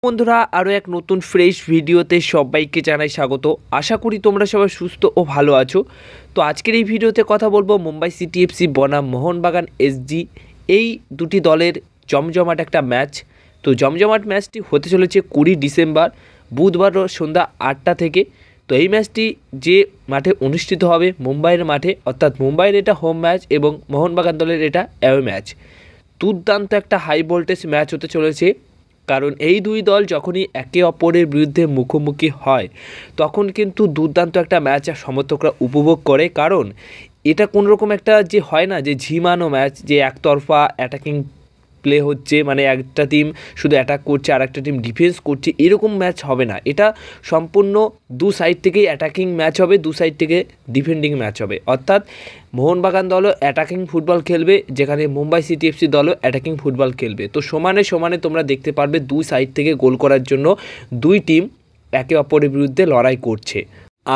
বন্ধুরা আরও এক নতুন ফ্রেশ ভিডিওতে সবাইকে জানাই স্বাগত। আশা করি তোমরা সবাই সুস্থ ও ভালো আছো। তো আজকের এই ভিডিওতে কথা বলবো মুম্বাই সিটি এফসি বনাম মোহনবাগান এসজি এই দুটি দলের জমজমাট একটা ম্যাচ। তো জমজমাট ম্যাচটি হতে চলেছে 20 ডিসেম্বর বুধবার সন্ধ্যা 8টা থেকে। তো এই ম্যাচটি যে মাঠে অনুষ্ঠিত হবে মুম্বাইয়ের মাঠে, অর্থাৎ মুম্বাইয়ের এটা হোম ম্যাচ এবং মোহনবাগান দলের এটা অ্যাওয়ে ম্যাচ। দুর্দান্ত একটা হাই ভোল্টেজ ম্যাচ হতে চলেছে, কারণ এই দুই দল যখনই একে অপরের বিরুদ্ধে মুখোমুখি হয় তখন কিন্তু দুর্দান্ত একটা ম্যাচ সমর্থকরা উপভোগ করে। কারণ এটা কোনোরকম একটা যে হয় না যে ঝিমানো ম্যাচ, যে একতরফা অ্যাটাকিং প্লে হচ্ছে, মানে একটা টিম শুধু অ্যাটাক করছে আর একটা টিম ডিফেন্স করছে, এরকম ম্যাচ হবে না। এটা সম্পূর্ণ দু সাইড থেকেই অ্যাটাকিং ম্যাচ হবে, দু সাইড থেকে ডিফেন্ডিং ম্যাচ হবে। অর্থাৎ মোহনবাগান দলও অ্যাটাকিং ফুটবল খেলবে, যেখানে মুম্বাই সিটি এফসি দলও অ্যাটাকিং ফুটবল খেলবে। তো সমানে সমানে তোমরা দেখতে পারবে দুই সাইড থেকে গোল করার জন্য দুই টিম একে অপরের বিরুদ্ধে লড়াই করছে।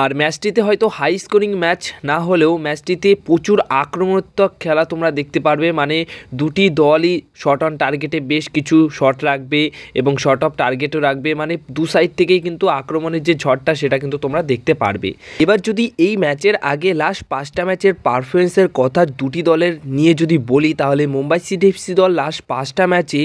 আর ম্যাচটিতে হয়তো হাই স্কোরিং ম্যাচ না হলেও ম্যাচটিতে প্রচুর আক্রমণাত্মক খেলা তোমরা দেখতে পারবে। মানে দুটি দলই শট অন টার্গেটে বেশ কিছু শট রাখবে এবং শট অফ টার্গেটও রাখবে। মানে দু সাইড থেকেই কিন্তু আক্রমণের যে ঝড়টা সেটা কিন্তু তোমরা দেখতে পারবে। এবার যদি এই ম্যাচের আগে লাস্ট 5টা ম্যাচের পারফরমেন্সের কথা দুটি দলের নিয়ে যদি বলি, তাহলে মুম্বাই সিটি এফসি দল লাস্ট 5টা ম্যাচে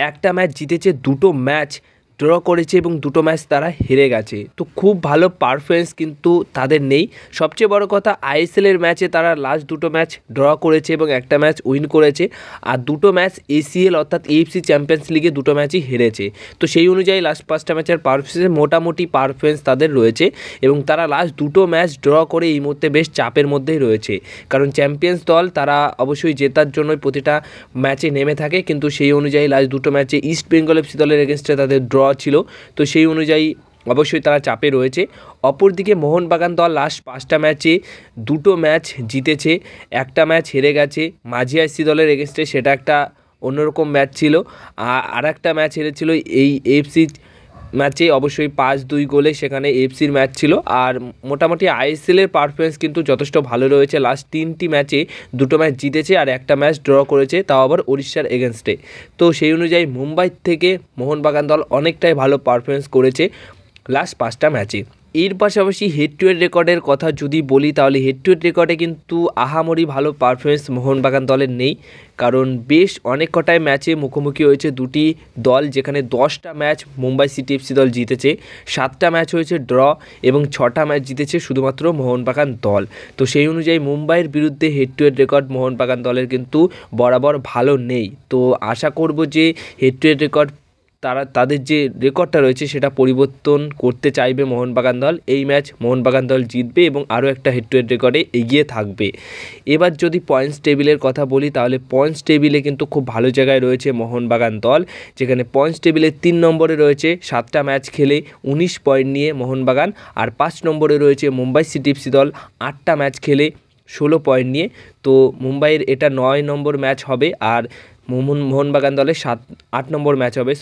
একটা ম্যাচ জিতেছে, দুটো ম্যাচ ড্র করেছে এবং দুটো ম্যাচ তারা হেরে গেছে। তো খুব ভালো পারফরমেন্স কিন্তু তাদের নেই। সবচেয়ে বড় কথা, আইএসএলের ম্যাচে তারা লাস্ট দুটো ম্যাচ ড্র করেছে এবং একটা ম্যাচ উইন করেছে, আর দুটো ম্যাচ এসিএল অর্থাৎ এএফসি চ্যাম্পিয়ন্স লিগে দুটো ম্যাচই হেরেছে। তো সেই অনুযায়ী লাস্ট 5টা ম্যাচের পারফরমেন্সে মোটামুটি পারফরমেন্স তাদের রয়েছে এবং তারা লাস্ট দুটো ম্যাচ ড্র করে এই মুহূর্তে বেশ চাপের মধ্যেই রয়েছে। কারণ চ্যাম্পিয়ন্স দল তারা অবশ্যই জেতার জন্যই প্রতিটা ম্যাচে নেমে থাকে, কিন্তু সেই অনুযায়ী লাস্ট দুটো ম্যাচে ইস্ট বেঙ্গল এফসি দলের এগেনস্টে তাদের ড্র ছিল। তো সেই অনুযায়ী অবশ্যই তারা চাপে রয়েছে। অপরদিকে মোহনবাগান দল লাস্ট 5টা ম্যাচে দুটো ম্যাচ জিতেছে, একটা ম্যাচ হেরে গেছে মাঝি আইসি দলের এগেনস্টে, সেটা একটা অন্যরকম ম্যাচ ছিল। আর একটা ম্যাচ হেরেছিল এই এএফসি ম্যাচে, অবশ্যই 5-2 গোলে সেখানে এএফসির ম্যাচ ছিল। আর মোটামুটি আইএসএলের পারফরমেন্স কিন্তু যথেষ্ট ভালো রয়েছে। লাস্ট 3টি ম্যাচে দুটো ম্যাচ জিতেছে আর একটা ম্যাচ ড্র করেছে, তাও আবার উড়িষ্যার এগেনস্টে। তো সেই অনুযায়ী মুম্বাই থেকে মোহনবাগান দল অনেকটাই ভালো পারফরমেন্স করেছে লাস্ট 5টা ম্যাচে। এর পাশাপাশি হেড টু হেড রেকর্ডের কথা যদি বলি, তাহলে হেড টু হেড রেকর্ডে কিন্তু আহামরি ভালো পারফরমেন্স মোহনবাগান দলের নেই। কারণ বেশ অনেক কটায় ম্যাচে মুখোমুখি হয়েছে দুটি দল, যেখানে 10টা ম্যাচ মুম্বাই সিটি এফসি দল জিতেছে, 7টা ম্যাচ হয়েছে ড্র এবং 6টা ম্যাচ জিতেছে শুধুমাত্র মোহনবাগান দল। তো সেই অনুযায়ী মুম্বাইয়ের বিরুদ্ধে head to head record Mohun Bagan দলের কিন্তু বরাবর ভালো নেই। তো আশা করব যে হেড টু হেড রেকর্ড তাদের যে রেকর্ডটা রয়েছে সেটা পরিবর্তন করতে চাইবে মোহনবাগান দল। এই ম্যাচ মোহনবাগান দল জিতবে এবং আরও একটা হেড টু হেড রেকর্ডে এগিয়ে থাকবে। এবার যদি পয়েন্টস টেবিলের কথা বলি, তাহলে পয়েন্টস টেবিলে কিন্তু খুব ভালো জায়গায় রয়েছে মোহনবাগান দল, যেখানে পয়েন্টস টেবিলে 3 নম্বরে রয়েছে 7টা ম্যাচ খেলে 19 পয়েন্ট নিয়ে মোহনবাগান, আর 5 নম্বরে রয়েছে মুম্বাই সিটি এফসি দল 8টা ম্যাচ খেলে 16 পয়েন্ট নিয়ে। তো মুম্বাইয়ের এটা 9 নম্বর ম্যাচ হবে আর মোহনবাগান দলের 8 নম্বর ম্যাচ হবে,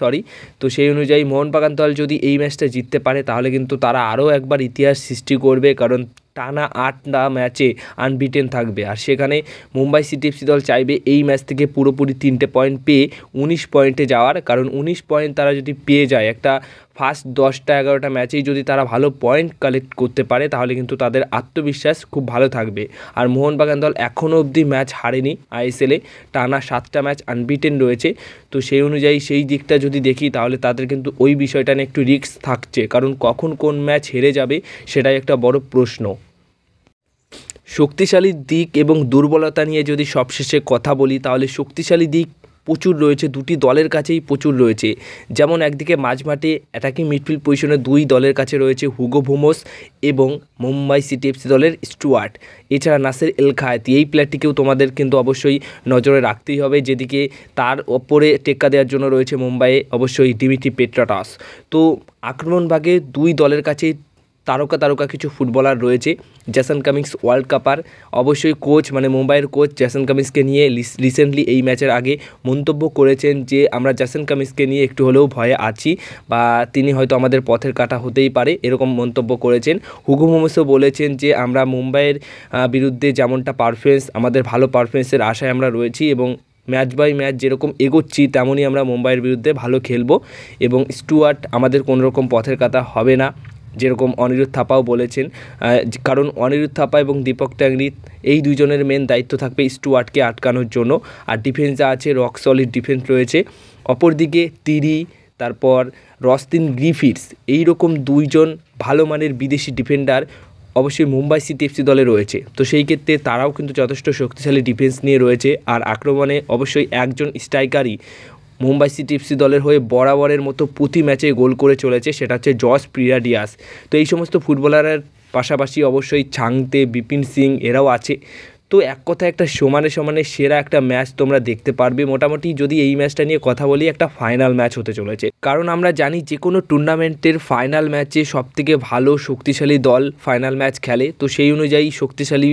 তো সেই অনুযায়ী মোহনবাগান দল যদি এই ম্যাচটা জিততে পারে তাহলে কিন্তু তারা আরও একবার ইতিহাস সৃষ্টি করবে, কারণ টানা 8টা ম্যাচে আনবিটেন থাকবে। আর সেখানে মুম্বাই সিটি এফসি দল চাইবে এই ম্যাচ থেকে পুরোপুরি 3টে পয়েন্ট পেয়ে 19 পয়েন্টে যাওয়ার, কারণ 19 পয়েন্ট তারা যদি পেয়ে যায় একটা ফার্স্ট 10টা 11টা ম্যাচেই যদি তারা ভালো পয়েন্ট কালেক্ট করতে পারে তাহলে কিন্তু তাদের আত্মবিশ্বাস খুব ভালো থাকবে। আর মোহনবাগান দল এখনও অবধি ম্যাচ হারেনি আইএসএলে, টানা 7টা ম্যাচ আনবিটেন রয়েছে। তো সেই অনুযায়ী সেই দিকটা যদি দেখি তাহলে তাদের কিন্তু ওই বিষয়টা নিয়ে একটু রিস্ক থাকছে, কারণ কখন কোন ম্যাচ হেরে যাবে সেটাই একটা বড় প্রশ্ন। শক্তিশালী দিক এবং দুর্বলতা নিয়ে যদি সবশেষে কথা বলি, তাহলে শক্তিশালী দিক প্রচুর রয়েছে, দুটি দলের কাছেই প্রচুর রয়েছে। যেমন একদিকে মাঝমাঠে অ্যাটাকিং মিডফিল্ড পজিশনে দুই দলের কাছে রয়েছে হুগো ভুমোস এবং মুম্বাই সিটি এফসি দলের স্টুয়ার্ট, এছাড়া নাসের এল খায়েতি, এই প্লেয়ারটিকেও তোমাদের কিন্তু অবশ্যই নজরে রাখতেই হবে। যেদিকে তার ওপরে টেক্কা দেওয়ার জন্য রয়েছে মুম্বাইয়ে অবশ্যই ডিমিট্রি পেট্রাটাস। তো আক্রমণ ভাগে দুই দলের কাছেই তারকা কিছু ফুটবলার রয়েছে। জেসন কামিন্স ওয়ার্ল্ড কাপার, অবশ্যই কোচ মানে মুম্বাইয়ের কোচ জেসন কামিন্সকে নিয়ে রিসেন্টলি এই ম্যাচের আগে মন্তব্য করেছেন যে আমরা জেসন কামিন্সকে নিয়ে একটু হলেও ভয়ে আছি বা তিনি হয়তো আমাদের পথের কাঁটা হতেই পারে, এরকম মন্তব্য করেছেন। হুগো মোমোসও বলেছেন যে আমরা মুম্বাইয়ের বিরুদ্ধে যেমনটা পারফরমেন্স, আমাদের ভালো পারফরমেন্সের আশায় আমরা রয়েছি এবং ম্যাচ বাই ম্যাচ যেরকম এগোচ্ছি তেমনই আমরা মুম্বাইয়ের বিরুদ্ধে ভালো খেলবো এবং স্টুয়ার্ট আমাদের কোনোরকম পথের কাটা হবে না, যেরকম অনিরুদ্ধ থাপাও বলেছেন। কারণ অনিরুদ্ধ থাপা এবং দীপক ট্যাংরি এই দুজনের মেন দায়িত্ব থাকবে স্টুয়ার্টকে আটকানোর জন্য। আর ডিফেন্স যা আছে রক সলিড ডিফেন্স রয়েছে। অপরদিকে তিরি, তারপর রস্টিন গ্রিফিথস, এইরকম দুইজন ভালো মানের বিদেশি ডিফেন্ডার অবশ্যই মুম্বাই সিটি এফসি দলে রয়েছে। তো সেই ক্ষেত্রে তারাও কিন্তু যথেষ্ট শক্তিশালী ডিফেন্স নিয়ে রয়েছে। আর আক্রমণে অবশ্যই একজন স্ট্রাইকারই মুম্বাই সিটি এফসি দলের হয়ে বরাবরের মতো প্রতি ম্যাচে গোল করে চলেছে, সেটা হচ্ছে জস প্রিয়াডিয়াস। তো এই সমস্ত ফুটবলারের পাশাপাশি অবশ্যই ছাংতে, বিপিন সিং এরাও আছে। তো এক কথা একটা সমানে সমানে সেরা একটা ম্যাচ তোমরা দেখতে পারবে। মোটামুটি যদি এই ম্যাচটা নিয়ে কথা বলি, একটা ফাইনাল ম্যাচ হতে চলেছে। কারণ আমরা জানি যে কোনো টুর্নামেন্টের ফাইনাল ম্যাচে সবথেকে ভালো শক্তিশালী দল ফাইনাল ম্যাচ খেলে। তো সেই অনুযায়ী শক্তিশালী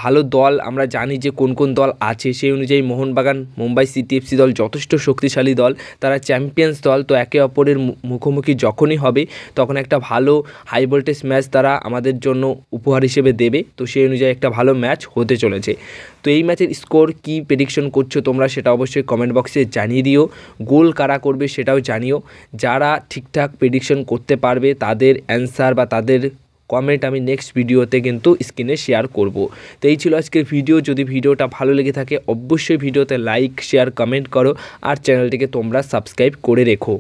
ভালো দল আমরা জানি যে কোন কোন দল আছে। সেই অনুযায়ী মোহনবাগান, মুম্বাই সিটি এফসি দল যথেষ্ট শক্তিশালী দল, তারা চ্যাম্পিয়ন্স দল। তো একে অপরের মুখোমুখি যখনই হবে তখন একটা ভালো হাই ভোল্টেজ ম্যাচ তারা আমাদের জন্য উপহার হিসেবে দেবে। তো সেই অনুযায়ী একটা ভালো ম্যাচ হতে চলেছে। তো এই ম্যাচের স্কোর কী প্রেডিকশন করছো তোমরা সেটা অবশ্যই কমেন্ট বক্সে জানিয়ে দিও। গোল কারা করবে সেটাও জানিও। যারা ঠিকঠাক প্রেডিকশন করতে পারবে তাদের অ্যান্সার বা তাদের কমেন্ট আমি নেক্সট ভিডিওতে কিন্তু স্ক্রিনে শেয়ার করব। তো এই ছিল আজকের ভিডিও। যদি ভিডিওটা ভালো লেগে থাকে অবশ্যই ভিডিওতে লাইক, শেয়ার, কমেন্ট করো আর চ্যানেলটিকে তোমরা সাবস্ক্রাইব করে রেখো।